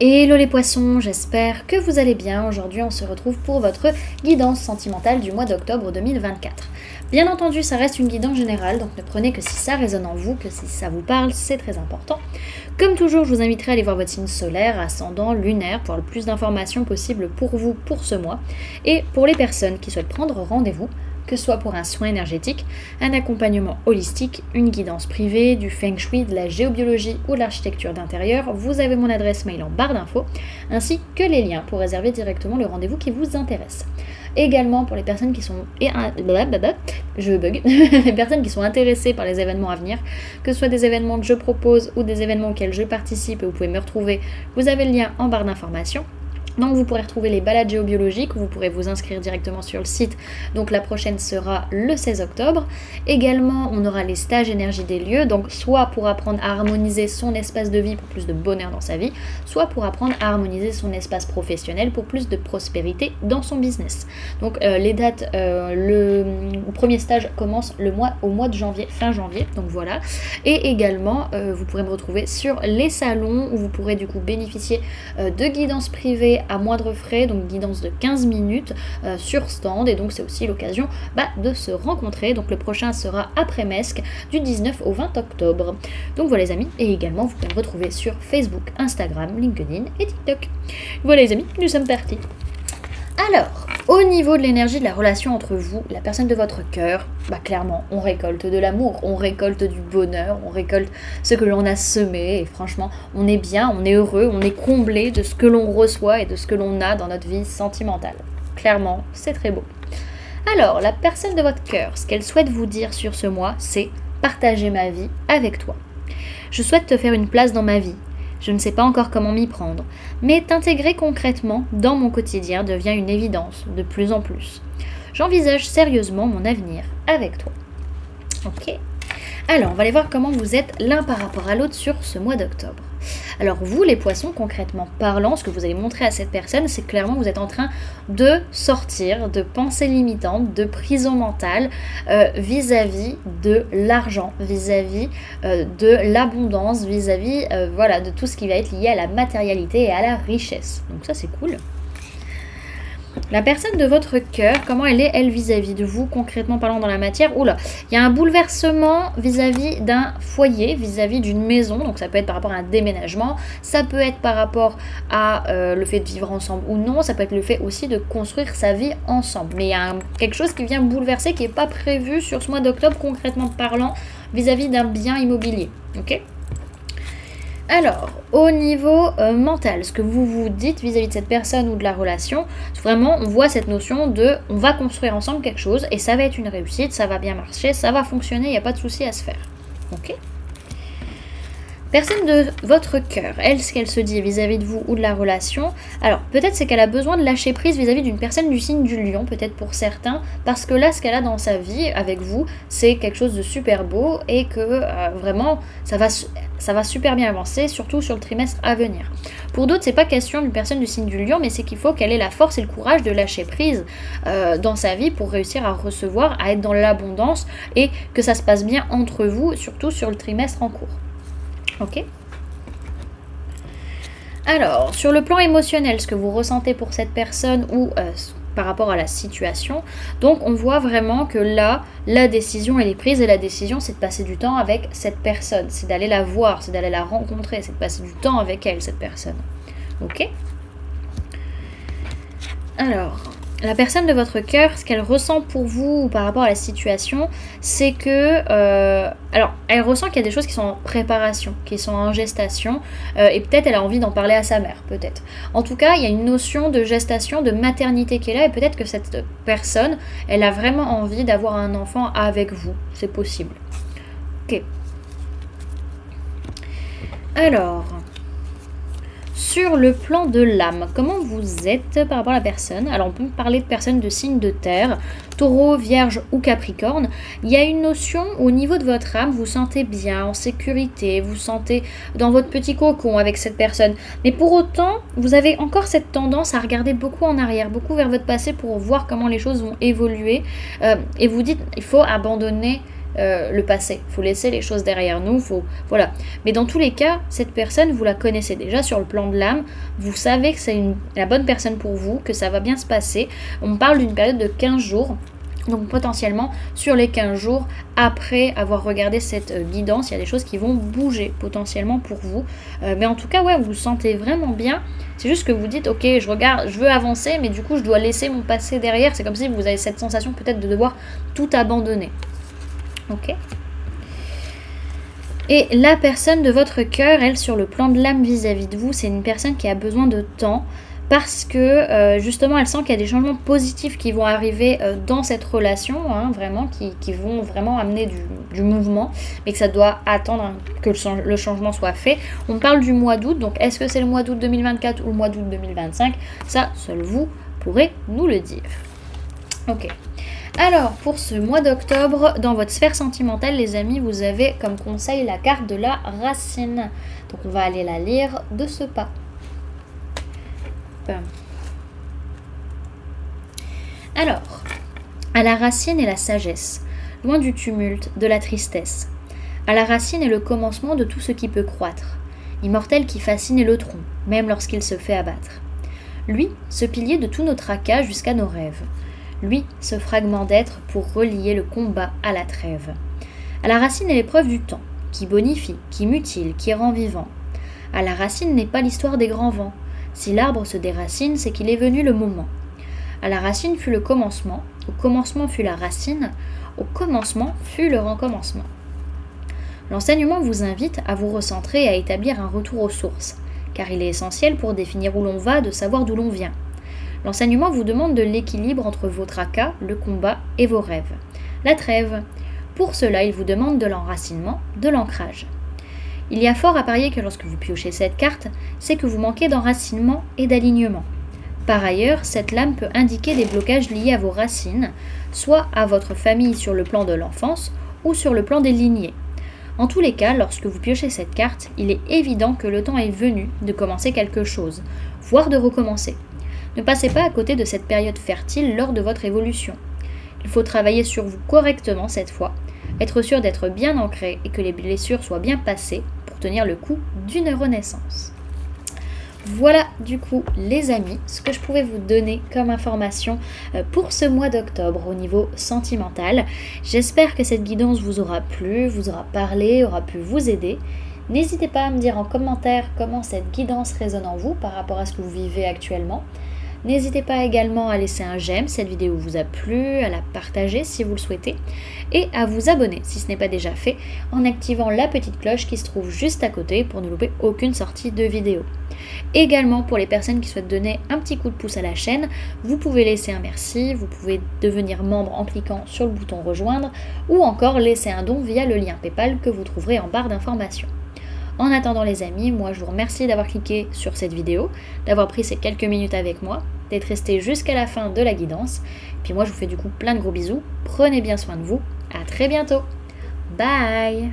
Hello les poissons, j'espère que vous allez bien. Aujourd'hui on se retrouve pour votre guidance sentimentale du mois d'octobre 2024. Bien entendu ça reste une guidance générale, donc ne prenez que si ça résonne en vous, que si ça vous parle, c'est très important. Comme toujours je vous inviterai à aller voir votre signe solaire, ascendant, lunaire, pour avoir le plus d'informations possible pour vous pour ce mois. Et pour les personnes qui souhaitent prendre rendez-vous, que ce soit pour un soin énergétique, un accompagnement holistique, une guidance privée, du feng shui, de la géobiologie ou de l'architecture d'intérieur, vous avez mon adresse mail en barre d'infos, ainsi que les liens pour réserver directement le rendez-vous qui vous intéresse. Également pour les personnes qui sont les personnes qui sont intéressées par les événements à venir, que ce soit des événements que je propose ou des événements auxquels je participe et vous pouvez me retrouver, vous avez le lien en barre d'informations. Donc vous pourrez retrouver les balades géobiologiques, vous pourrez vous inscrire directement sur le site, donc la prochaine sera le 16 octobre. Également on aura les stages énergie des lieux, donc soit pour apprendre à harmoniser son espace de vie pour plus de bonheur dans sa vie, soit pour apprendre à harmoniser son espace professionnel pour plus de prospérité dans son business. Donc les dates, le premier stage commence au mois de janvier, fin janvier, donc voilà. Et également vous pourrez me retrouver sur les salons où vous pourrez du coup bénéficier de guidance privée à moindre frais, donc guidance de 15 minutes sur stand, et donc c'est aussi l'occasion de se rencontrer. Donc le prochain sera après Mesque du 19 au 20 octobre. Donc voilà les amis, et également vous pouvez me retrouver sur Facebook, Instagram, LinkedIn et TikTok. Voilà les amis, nous sommes partis. Alors, au niveau de l'énergie de la relation entre vous, la personne de votre cœur, clairement, on récolte de l'amour, on récolte du bonheur, on récolte ce que l'on a semé, et franchement, on est bien, on est heureux, on est comblé de ce que l'on reçoit et de ce que l'on a dans notre vie sentimentale. Clairement, c'est très beau. Alors, la personne de votre cœur, ce qu'elle souhaite vous dire sur ce mois, c'est « partager ma vie avec toi ». Je souhaite te faire une place dans ma vie. Je ne sais pas encore comment m'y prendre, mais t'intégrer concrètement dans mon quotidien devient une évidence de plus en plus. J'envisage sérieusement mon avenir avec toi. Ok. Alors, on va aller voir comment vous êtes l'un par rapport à l'autre sur ce mois d'octobre. Alors vous, les poissons, concrètement parlant, ce que vous allez montrer à cette personne, c'est que clairement vous êtes en train de sortir de pensées limitantes, de prison mentale vis-à-vis de l'argent, vis-à-vis de l'abondance, vis-à-vis de tout ce qui va être lié à la matérialité et à la richesse. Donc ça c'est cool. La personne de votre cœur, comment elle est, elle, vis-à-vis de vous, concrètement parlant dans la matière? Oula, il y a un bouleversement vis-à-vis d'un foyer, vis-à-vis d'une maison. Donc ça peut être par rapport à un déménagement, ça peut être par rapport à le fait de vivre ensemble ou non, ça peut être le fait aussi de construire sa vie ensemble. Mais il y a quelque chose qui vient bouleverser, qui n'est pas prévu sur ce mois d'octobre, concrètement parlant, vis-à-vis d'un bien immobilier. Ok ? Alors, au niveau mental, ce que vous vous dites vis-à-vis de cette personne ou de la relation, vraiment, on voit cette notion de on va construire ensemble quelque chose et ça va être une réussite, ça va bien marcher, ça va fonctionner, il n'y a pas de souci à se faire. Ok ? Personne de votre cœur, elle, ce qu'elle se dit vis-à-vis de vous ou de la relation, alors peut-être c'est qu'elle a besoin de lâcher prise vis-à-vis d'une personne du signe du lion, peut-être pour certains, parce que là, ce qu'elle a dans sa vie avec vous, c'est quelque chose de super beau et que vraiment, ça va super bien avancer, surtout sur le trimestre à venir. Pour d'autres, c'est pas question d'une personne du signe du lion, mais c'est qu'il faut qu'elle ait la force et le courage de lâcher prise dans sa vie pour réussir à recevoir, à être dans l'abondance et que ça se passe bien entre vous, surtout sur le trimestre en cours. Ok. Alors, sur le plan émotionnel, ce que vous ressentez pour cette personne ou par rapport à la situation, donc on voit vraiment que là, la décision elle est prise et la décision c'est de passer du temps avec cette personne, c'est d'aller la voir, c'est d'aller la rencontrer, c'est de passer du temps avec elle, cette personne. Ok. Alors, la personne de votre cœur, ce qu'elle ressent pour vous ou par rapport à la situation, c'est que... alors, elle ressent qu'il y a des choses qui sont en préparation, qui sont en gestation, et peut-être elle a envie d'en parler à sa mère, peut-être. En tout cas, il y a une notion de gestation, de maternité qui est là, et peut-être que cette personne, elle a vraiment envie d'avoir un enfant avec vous. C'est possible. Ok. Alors... Sur le plan de l'âme, comment vous êtes par rapport à la personne? Alors on peut parler de personnes de signe de terre, taureau, vierge ou capricorne. Il y a une notion au niveau de votre âme, vous sentez bien, en sécurité, vous sentez dans votre petit cocon avec cette personne. Mais pour autant, vous avez encore cette tendance à regarder beaucoup en arrière, beaucoup vers votre passé pour voir comment les choses vont évoluer. Et vous dites, il faut abandonner le passé. Il faut laisser les choses derrière nous. Voilà. Mais dans tous les cas, cette personne, vous la connaissez déjà sur le plan de l'âme. Vous savez que c'est la bonne personne pour vous, que ça va bien se passer. On parle d'une période de 15 jours. Donc potentiellement, sur les 15 jours, après avoir regardé cette guidance, il y a des choses qui vont bouger potentiellement pour vous. Mais en tout cas, ouais, vous vous sentez vraiment bien. C'est juste que vous dites, ok, je regarde, je veux avancer, mais du coup, je dois laisser mon passé derrière. C'est comme si vous avez cette sensation peut-être de devoir tout abandonner. Ok. Et la personne de votre cœur, elle, sur le plan de l'âme vis-à-vis de vous, c'est une personne qui a besoin de temps. Parce que justement elle sent qu'il y a des changements positifs qui vont arriver dans cette relation, hein, vraiment, qui vont vraiment amener du mouvement, mais que ça doit attendre que le changement soit fait. On parle du mois d'août, donc est-ce que c'est le mois d'août 2024 ou le mois d'août 2025? Ça, seul vous pourrez nous le dire. Ok. Alors, pour ce mois d'octobre, dans votre sphère sentimentale, les amis, vous avez comme conseil la carte de la racine. Donc on va aller la lire de ce pas. Alors, à la racine est la sagesse, loin du tumulte, de la tristesse. À la racine est le commencement de tout ce qui peut croître, immortel qui fascine est le tronc, même lorsqu'il se fait abattre. Lui, ce pilier de tout nos tracas jusqu'à nos rêves. Lui, ce fragment d'être pour relier le combat à la trêve. À la racine est l'épreuve du temps, qui bonifie, qui mutile, qui rend vivant. À la racine n'est pas l'histoire des grands vents. Si l'arbre se déracine, c'est qu'il est venu le moment. À la racine fut le commencement, au commencement fut la racine, au commencement fut le recommencement. L'enseignement vous invite à vous recentrer et à établir un retour aux sources, car il est essentiel pour définir où l'on va, de savoir d'où l'on vient. L'enseignement vous demande de l'équilibre entre vos tracas, le combat et vos rêves. La trêve. Pour cela, il vous demande de l'enracinement, de l'ancrage. Il y a fort à parier que lorsque vous piochez cette carte, c'est que vous manquez d'enracinement et d'alignement. Par ailleurs, cette lame peut indiquer des blocages liés à vos racines, soit à votre famille sur le plan de l'enfance ou sur le plan des lignées. En tous les cas, lorsque vous piochez cette carte, il est évident que le temps est venu de commencer quelque chose, voire de recommencer. Ne passez pas à côté de cette période fertile lors de votre évolution. Il faut travailler sur vous correctement cette fois, être sûr d'être bien ancré et que les blessures soient bien passées pour tenir le coup d'une renaissance. Voilà du coup les amis, ce que je pouvais vous donner comme information pour ce mois d'octobre au niveau sentimental. J'espère que cette guidance vous aura plu, vous aura parlé, aura pu vous aider. N'hésitez pas à me dire en commentaire comment cette guidance résonne en vous par rapport à ce que vous vivez actuellement. N'hésitez pas également à laisser un j'aime si cette vidéo vous a plu, à la partager si vous le souhaitez, et à vous abonner si ce n'est pas déjà fait en activant la petite cloche qui se trouve juste à côté pour ne louper aucune sortie de vidéo. Également pour les personnes qui souhaitent donner un petit coup de pouce à la chaîne, vous pouvez laisser un merci, vous pouvez devenir membre en cliquant sur le bouton rejoindre ou encore laisser un don via le lien PayPal que vous trouverez en barre d'informations. En attendant les amis, moi je vous remercie d'avoir cliqué sur cette vidéo, d'avoir pris ces quelques minutes avec moi, d'être resté jusqu'à la fin de la guidance. Puis moi je vous fais du coup plein de gros bisous, prenez bien soin de vous, à très bientôt, bye.